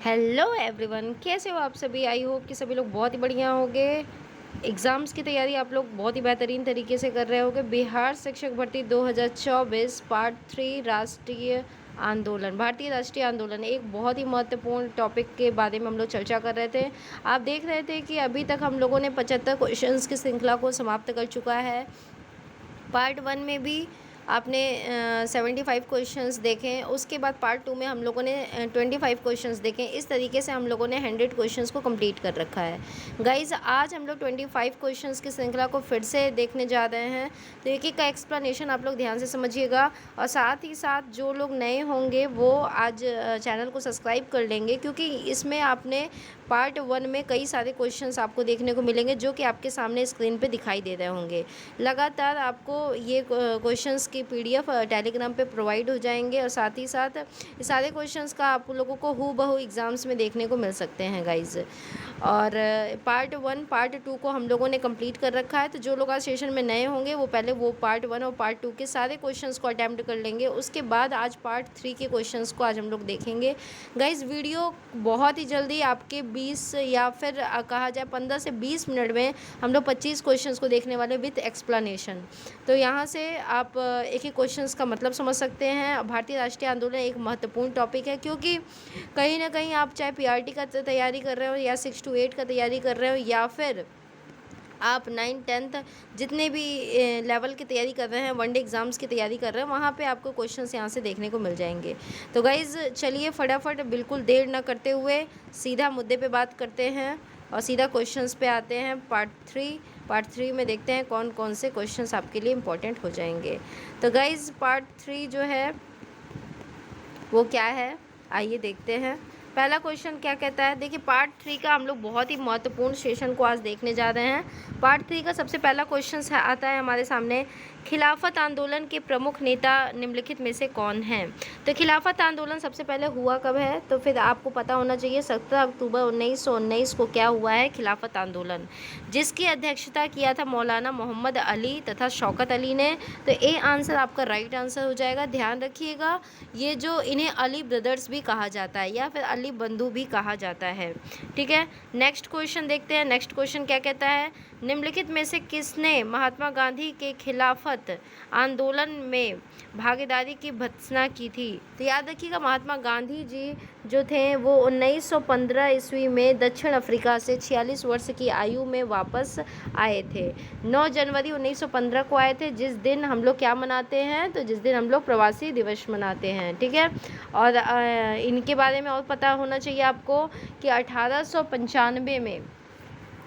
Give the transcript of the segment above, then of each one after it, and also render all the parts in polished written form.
Hello everyone, कैसे हो आप सभी। आई होप कि सभी लोग बहुत ही बढ़िया होंगे। एग्ज़ाम्स की तैयारी आप लोग बहुत ही बेहतरीन तरीके से कर रहे होंगे। बिहार शिक्षक भर्ती 2024 पार्ट 3 राष्ट्रीय आंदोलन, भारतीय राष्ट्रीय आंदोलन एक बहुत ही महत्वपूर्ण टॉपिक के बारे में हम लोग चर्चा कर रहे थे। आप देख रहे थे कि अभी तक हम लोगों ने 75 क्वेश्चंस की श्रृंखला को समाप्त कर चुका है। पार्ट 1 में भी आपने 75 क्वेश्चंस देखें, उसके बाद पार्ट 2 में हम लोगों ने 25 क्वेश्चंस देखें। इस तरीके से हम लोगों ने 100 क्वेश्चंस को कंप्लीट कर रखा है। गाइज़, आज हम लोग 25 क्वेश्चंस की श्रृंखला को फिर से देखने जा रहे हैं। तो एक एक का एक्सप्लेनेशन आप लोग ध्यान से समझिएगा, और साथ ही साथ जो लोग नए होंगे वो आज चैनल को सब्सक्राइब कर लेंगे, क्योंकि इसमें आपने पार्ट 1 में कई सारे क्वेश्चंस आपको देखने को मिलेंगे जो कि आपके सामने स्क्रीन पे दिखाई दे रहे होंगे। लगातार आपको ये क्वेश्चंस की पीडीएफ टेलीग्राम पे प्रोवाइड हो जाएंगे, और साथ ही साथ ये सारे क्वेश्चंस का आप लोगों को हूबहू एग्ज़ाम्स में देखने को मिल सकते हैं गाइज़। और पार्ट 1 पार्ट 2 को हम लोगों ने कंप्लीट कर रखा है। तो जो लोग आज सेशन में नए होंगे वो पहले वो पार्ट 1 और पार्ट 2 के सारे क्वेश्चंस को अटैम्प्ट कर लेंगे। उसके बाद आज पार्ट 3 के क्वेश्चंस को आज हम लोग देखेंगे। गाइज़, वीडियो बहुत ही जल्दी आपके 20 या फिर कहा जाए 15 से 20 मिनट में हम लोग 25 क्वेश्चंस को देखने वाले विथ एक्सप्लेनेशन। तो यहाँ से आप एक एक क्वेश्चंस का मतलब समझ सकते हैं। भारतीय राष्ट्रीय आंदोलन एक महत्वपूर्ण टॉपिक है, क्योंकि कहीं ना कहीं आप चाहे पीआरटी का तैयारी कर रहे हो, या 6 to 8 का तैयारी कर रहे हो, या फिर आप 9th 10th जितने भी लेवल की तैयारी कर रहे हैं, वनडे एग्ज़ाम्स की तैयारी कर रहे हैं, वहाँ पे आपको क्वेश्चंस यहाँ से देखने को मिल जाएंगे। तो गाइज़, चलिए फटाफट बिल्कुल देर ना करते हुए सीधा मुद्दे पे बात करते हैं और सीधा क्वेश्चंस पे आते हैं। पार्ट 3 में देखते हैं कौन कौन से क्वेश्चंस आपके लिए इम्पोर्टेंट हो जाएंगे। तो गाइज़, पार्ट 3 जो है वो क्या है, आइए देखते हैं। पहला क्वेश्चन क्या कहता है, देखिए पार्ट 3 का हम लोग बहुत ही महत्वपूर्ण सेशन को आज देखने जा रहे हैं। पार्ट 3 का सबसे पहला क्वेश्चन आता है हमारे सामने, खिलाफत आंदोलन के प्रमुख नेता निम्नलिखित में से कौन हैं। तो खिलाफत आंदोलन सबसे पहले हुआ कब है, तो फिर आपको पता होना चाहिए 17 अक्टूबर 1919 को क्या हुआ है खिलाफत आंदोलन, जिसकी अध्यक्षता किया था मौलाना मोहम्मद अली तथा शौकत अली ने। तो ए आंसर आपका राइट आंसर हो जाएगा। ध्यान रखिएगा, ये जो इन्हें अली ब्रदर्स भी कहा जाता है या फिर अली बंधु भी कहा जाता है, ठीक है। नेक्स्ट क्वेश्चन देखते हैं। नेक्स्ट क्वेश्चन क्या कहता है, निम्नलिखित में से किसने महात्मा गांधी के खिलाफत आंदोलन में भागीदारी की भर्त्सना की थी। तो याद रखिएगा, महात्मा गांधी जी जो थे वो 1915 ईस्वी में दक्षिण अफ्रीका से 46 वर्ष की आयु में वापस आए थे। 9 जनवरी 1915 को आए थे, जिस दिन हम लोग क्या मनाते हैं, तो जिस दिन हम लोग प्रवासी दिवस मनाते हैं, ठीक है। और इनके बारे में और पता होना चाहिए आपको कि 1895 में,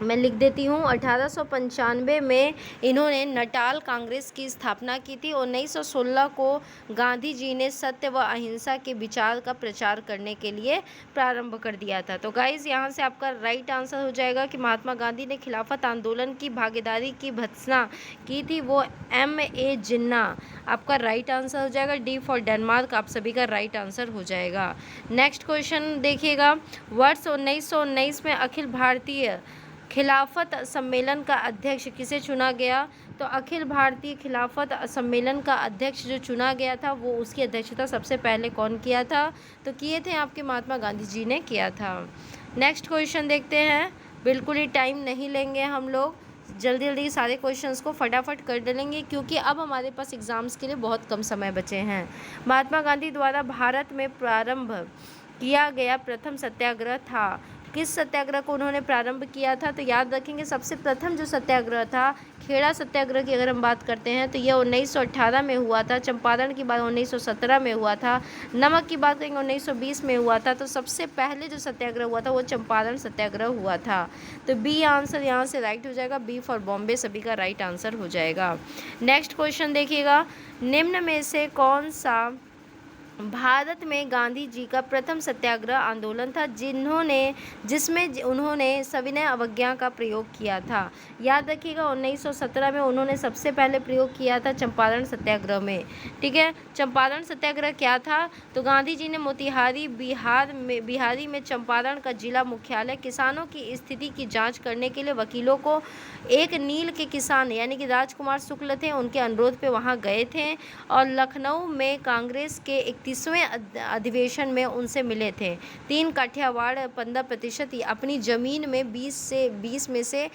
मैं लिख देती हूँ, 1895 में इन्होंने नटाल कांग्रेस की स्थापना की थी। 1916 को गांधी जी ने सत्य व अहिंसा के विचार का प्रचार करने के लिए प्रारंभ कर दिया था। तो गाइज़, यहाँ से आपका राइट आंसर हो जाएगा कि महात्मा गांधी ने खिलाफत आंदोलन की भागीदारी की भर्त्सना की थी, वो M.A. जिन्ना आपका राइट आंसर हो जाएगा। डी फॉर डेनमार्क आप सभी का राइट आंसर हो जाएगा। नेक्स्ट क्वेश्चन देखिएगा, वर्ष 1919 में अखिल भारतीय खिलाफत सम्मेलन का अध्यक्ष किसे चुना गया। तो अखिल भारतीय खिलाफत सम्मेलन का अध्यक्ष जो चुना गया था, वो उसकी अध्यक्षता सबसे पहले कौन किया था, तो किए थे आपके महात्मा गांधी जी ने किया था। नेक्स्ट क्वेश्चन देखते हैं, बिल्कुल ही टाइम नहीं लेंगे हम लोग, जल्दी जल्दी सारे क्वेश्चंस को फटाफट कर डालेंगे, क्योंकि अब हमारे पास एग्ज़ाम्स के लिए बहुत कम समय बचे हैं। महात्मा गांधी द्वारा भारत में प्रारंभ किया गया प्रथम सत्याग्रह था, किस सत्याग्रह को उन्होंने प्रारंभ किया था। तो याद रखेंगे, सबसे प्रथम जो सत्याग्रह था, खेड़ा सत्याग्रह की अगर हम बात करते हैं तो यह 1918 में हुआ था। चंपारण की बात 1917 में हुआ था। नमक की बात करेंगे 1920 में हुआ था। तो सबसे पहले जो सत्याग्रह हुआ था वो चंपारण सत्याग्रह हुआ था। तो बी आंसर यहाँ से राइट हो जाएगा, बी फॉर बॉम्बे सभी का राइट आंसर हो जाएगा। नेक्स्ट क्वेश्चन देखिएगा, निम्न में से कौन सा भारत में गांधी जी का प्रथम सत्याग्रह आंदोलन था जिसमें उन्होंने सविनय अवज्ञा का प्रयोग किया था। याद रखिएगा, 1917 में उन्होंने सबसे पहले प्रयोग किया था चंपारण सत्याग्रह में, ठीक है। चंपारण सत्याग्रह क्या था, तो गांधी जी ने मोतिहारी बिहारी में चंपारण का जिला मुख्यालय किसानों की स्थिति की जांच करने के लिए वकीलों को, एक नील के किसान यानी कि राजकुमार शुक्ल थे, उनके अनुरोध पे वहाँ गए थे। और लखनऊ में कांग्रेस के 31वें अधिवेशन में उनसे मिले थे। 3 काठियावाड़ 15% अपनी ज़मीन में 20 में से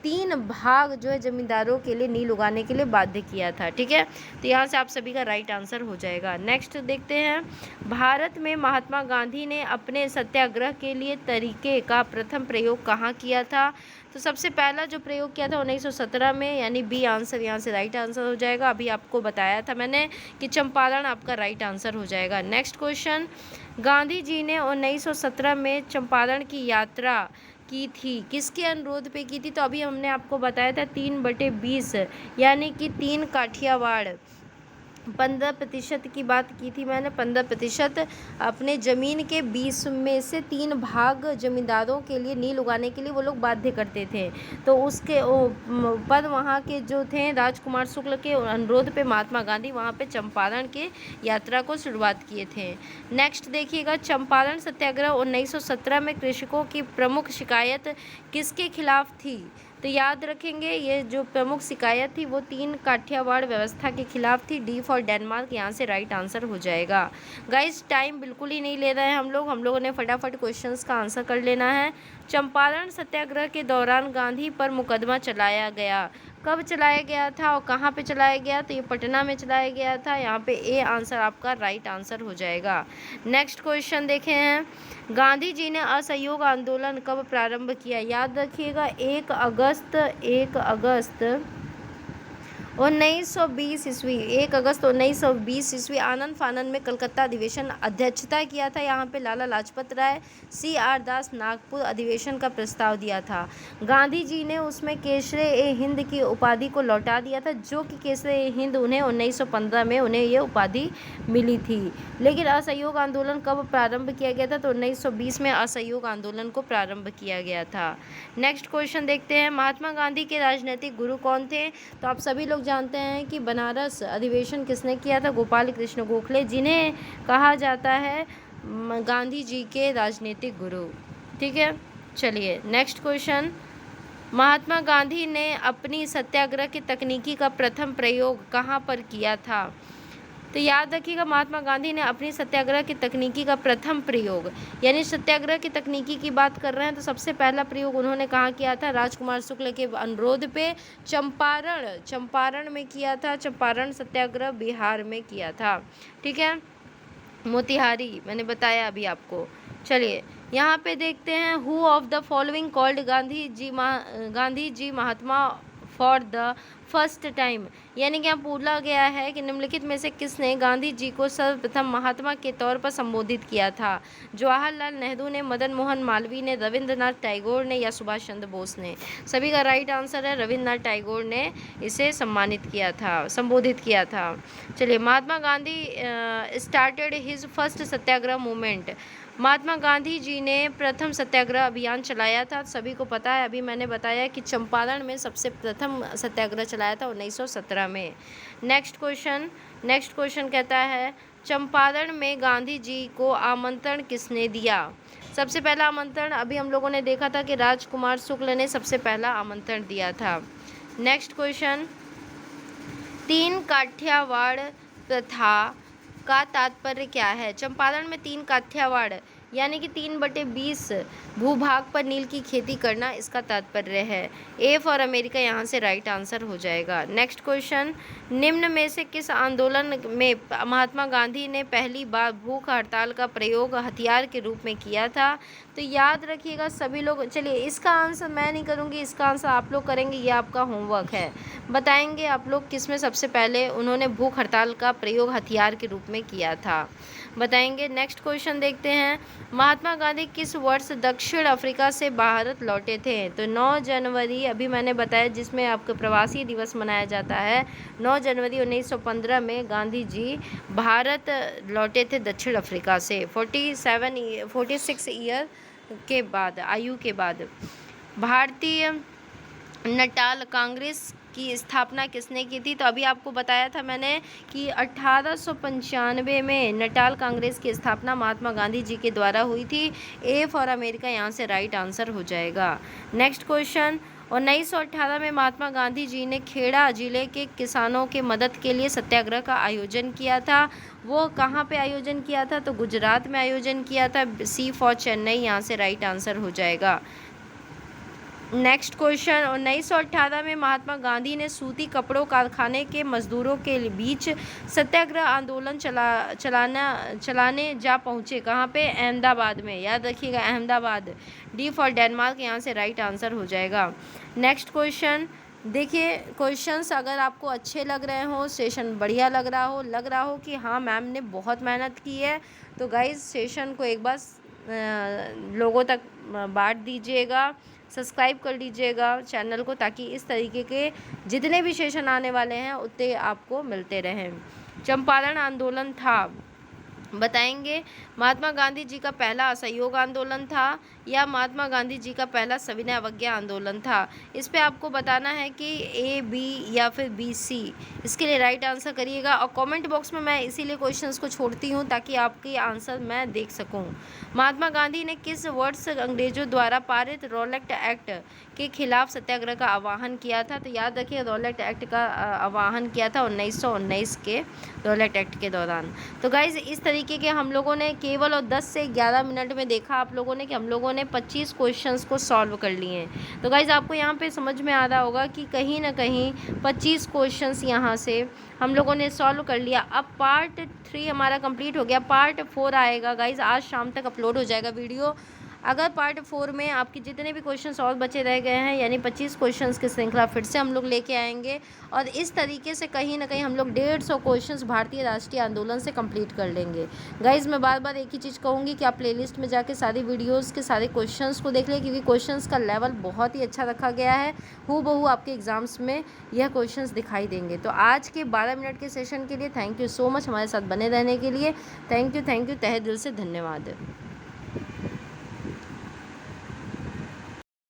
3 भाग जो है ज़मींदारों के लिए नील उगाने के लिए बाध्य किया था। ठीक है, तो यहाँ से आप सभी का राइट आंसर हो जाएगा। नेक्स्ट देखते हैं, भारत में महात्मा गांधी ने अपने सत्याग्रह के लिए तरीके का प्रथम प्रयोग कहाँ किया था? तो सबसे पहला जो प्रयोग किया था 1917 में, यानी बी आंसर यहाँ से राइट आंसर हो जाएगा। अभी आपको बताया था मैंने कि चंपारण आपका राइट आंसर हो जाएगा। नेक्स्ट क्वेश्चन, गांधी जी ने 1917 में चंपारण की यात्रा की थी, किसके अनुरोध पे की थी? तो अभी हमने आपको बताया था 3/20, यानी कि 3 काठियावाड़ 15% की बात की थी मैंने। 15% अपने ज़मीन के 20 में से 3 भाग ज़मींदारों के लिए नील उगाने के लिए वो लोग बाध्य करते थे। तो उसके पर वहाँ के जो थे राजकुमार शुक्ल के अनुरोध पे महात्मा गांधी वहाँ पे चंपारण के यात्रा को शुरुआत किए थे। नेक्स्ट देखिएगा, चंपारण सत्याग्रह 1917 में कृषकों की प्रमुख शिकायत किसके खिलाफ थी? तो याद रखेंगे ये जो प्रमुख शिकायत थी वो 3 काठियावाड़ व्यवस्था के खिलाफ थी। डी फॉर डेनमार्क यहाँ से राइट आंसर हो जाएगा। गाइस टाइम बिल्कुल ही नहीं ले रहे हैं हम लोगों ने फटाफट क्वेश्चंस का आंसर कर लेना है। चंपारण सत्याग्रह के दौरान गांधी पर मुकदमा चलाया गया, कब चलाया गया था और कहाँ पे चलाया गया? तो ये पटना में चलाया गया था। यहाँ पे ए आंसर आपका राइट आंसर हो जाएगा। नेक्स्ट क्वेश्चन देखे हैं, गांधी जी ने असहयोग आंदोलन कब प्रारंभ किया? याद रखिएगा 1 अगस्त 1920 ईस्वी, 1 अगस्त 1920 ईस्वी आनंद फानन में कलकत्ता अधिवेशन अध्यक्षता किया था। यहाँ पे लाला लाजपत राय, CR दास नागपुर अधिवेशन का प्रस्ताव दिया था। गांधी जी ने उसमें केसरे-ए-हिंद की उपाधि को लौटा दिया था, जो कि केसरे-ए-हिंद उन्हें 1915 में उन्हें ये उपाधि मिली थी। लेकिन असहयोग आंदोलन कब प्रारंभ किया गया था? तो 1920 में असहयोग आंदोलन को प्रारंभ किया गया था। नेक्स्ट क्वेश्चन देखते हैं, महात्मा गांधी के राजनीतिक गुरु कौन थे? तो आप सभी लोग जानते हैं कि बनारस अधिवेशन किसने किया था? गोपाल कृष्ण गोखले, जिन्हें कहा जाता है गांधी जी के राजनीतिक गुरु। ठीक है, चलिए नेक्स्ट क्वेश्चन, महात्मा गांधी ने अपनी सत्याग्रह की तकनीकी का प्रथम प्रयोग कहाँ पर किया था? तो याद रखिएगा महात्मा गांधी ने अपनी सत्याग्रह की तकनीकी का प्रथम प्रयोग, यानी सत्याग्रह की तकनीकी की बात कर रहे हैं तो सबसे पहला प्रयोग उन्होंने कहाँ किया था? राजकुमार शुक्ल के अनुरोध पे चंपारण में किया था। चंपारण सत्याग्रह बिहार में किया था। ठीक है, मोतिहारी मैंने बताया अभी आपको। चलिए यहाँ पे देखते हैं, who of the following called Gandhi ji Mahatma for the first time, यानी कि यहाँ पूछा गया है कि निम्नलिखित में से किसने गांधी जी को सर्वप्रथम महात्मा के तौर पर संबोधित किया था? जवाहरलाल नेहरू ने, मदन मोहन मालवीय ने, रविंद्रनाथ टैगोर ने या सुभाष चंद्र बोस ने? सभी का राइट आंसर है रविंद्रनाथ टैगोर ने इसे संबोधित किया था। चलिए, Mahatma Gandhi started his first सत्याग्रह मूवमेंट, महात्मा गांधी जी ने प्रथम सत्याग्रह अभियान चलाया था। सभी को पता है, अभी मैंने बताया कि चंपारण में सबसे प्रथम सत्याग्रह चलाया था 1917 में। नेक्स्ट क्वेश्चन कहता है, चंपारण में गांधी जी को आमंत्रण किसने दिया? सबसे पहला आमंत्रण अभी हम लोगों ने देखा था कि राजकुमार शुक्ल ने सबसे पहला आमंत्रण दिया था। नेक्स्ट क्वेश्चन, 3 काठियावाड़ प्रथा का तात्पर्य क्या है? चंपारण में 3 काठियावाड़ यानी कि 3/20 भूभाग पर नील की खेती करना इसका तात्पर्य है। ए फॉर अमेरिका यहाँ से राइट आंसर हो जाएगा। नेक्स्ट क्वेश्चन, निम्न में से किस आंदोलन में महात्मा गांधी ने पहली बार भूख हड़ताल का प्रयोग हथियार के रूप में किया था? तो याद रखिएगा सभी लोग। चलिए, इसका आंसर मैं नहीं करूँगी, इसका आंसर आप लोग करेंगे, ये आपका होमवर्क है। बताएंगे आप लोग किस में सबसे पहले उन्होंने भूख हड़ताल का प्रयोग हथियार के रूप में किया था, बताएंगे। नेक्स्ट क्वेश्चन देखते हैं, महात्मा गांधी किस वर्ष दक्षिण अफ्रीका से भारत लौटे थे? तो 9 जनवरी अभी मैंने बताया, जिसमें आपका प्रवासी दिवस मनाया जाता है। 9 जनवरी 1915 में गांधी जी भारत लौटे थे दक्षिण अफ्रीका से 46 ईयर के बाद, आयु के बाद। भारतीय नटाल कांग्रेस की स्थापना किसने की थी? तो अभी आपको बताया था मैंने कि 1895 में नटाल कांग्रेस की स्थापना महात्मा गांधी जी के द्वारा हुई थी। ए फॉर अमेरिका यहाँ से राइट आंसर हो जाएगा। नेक्स्ट क्वेश्चन, 1918 में महात्मा गांधी जी ने खेड़ा जिले के किसानों के मदद के लिए सत्याग्रह का आयोजन किया था। वो कहाँ पे आयोजन किया था? तो गुजरात में आयोजन किया था। सी फॉर चेन्नई यहाँ से राइट आंसर हो जाएगा। नेक्स्ट क्वेश्चन, 1918 में महात्मा गांधी ने सूती कपड़ों कारखाने के मजदूरों के बीच सत्याग्रह आंदोलन चलाने जा पहुँचे। कहाँ पे? अहमदाबाद में। याद रखिएगा, अहमदाबाद। डी फॉर डेनमार्क यहाँ से राइट आंसर हो जाएगा। नेक्स्ट क्वेश्चन देखिए, क्वेश्चंस अगर आपको अच्छे लग रहे हो, सेशन बढ़िया लग रहा हो कि हाँ मैम ने बहुत मेहनत की है, तो गाइज सेशन को एक बार लोगों तक बांट दीजिएगा, सब्सक्राइब कर लीजिएगा चैनल को, ताकि इस तरीके के जितने भी सेशन आने वाले हैं उतने आपको मिलते रहें। चंपारण आंदोलन था, बताएंगे महात्मा गांधी जी का पहला असहयोग आंदोलन था या महात्मा गांधी जी का पहला सविनय अवज्ञा आंदोलन था। इस पे आपको बताना है कि ए, बी या फिर बी, सी। इसके लिए राइट आंसर करिएगा। और कमेंट बॉक्स में मैं इसीलिए क्वेश्चंस को छोड़ती हूँ ताकि आपके आंसर मैं देख सकूँ। महात्मा गांधी ने किस वर्ष अंग्रेजों द्वारा पारित रॉलेट एक्ट के खिलाफ सत्याग्रह का आह्वान किया था? तो याद रखिए, रॉलेट एक्ट का आह्वान किया था 1919 के रॉलेट एक्ट के दौरान। तो गाइज इस तरीके के हम लोगों ने केवल और 10 से 11 मिनट में देखा आप लोगों ने कि हम लोगों ने 25 क्वेश्चंस को सॉल्व कर लिए हैं। तो गाइज आपको यहाँ पे समझ में आ रहा होगा कि कहीं ना कहीं 25 क्वेश्चंस यहाँ से हम लोगों ने सॉल्व कर लिया। अब पार्ट 3 हमारा कंप्लीट हो गया, पार्ट 4 आएगा गाइज, आज शाम तक अपलोड हो जाएगा वीडियो। अगर पार्ट 4 में आपके जितने भी क्वेश्चंस और बचे रह गए हैं, यानी 25 क्वेश्चंस की श्रृंखला फिर से हम लोग लेके आएंगे, और इस तरीके से कहीं ना कहीं हम लोग 150 क्वेश्चंस भारतीय राष्ट्रीय आंदोलन से कंप्लीट कर लेंगे। गाइज़ मैं बार बार एक ही चीज़ कहूँगी कि आप प्लेलिस्ट में जाके सारी वीडियोज़ के सारे क्वेश्चंस को देख लें, क्योंकि क्वेश्चंस का लेवल बहुत ही अच्छा रखा गया है। हूबहू आपके एग्ज़ाम्स में यह क्वेश्चंस दिखाई देंगे। तो आज के 12 मिनट के सेशन के लिए थैंक यू सो मच, हमारे साथ बने रहने के लिए। थैंक यू तहे दिल से धन्यवाद।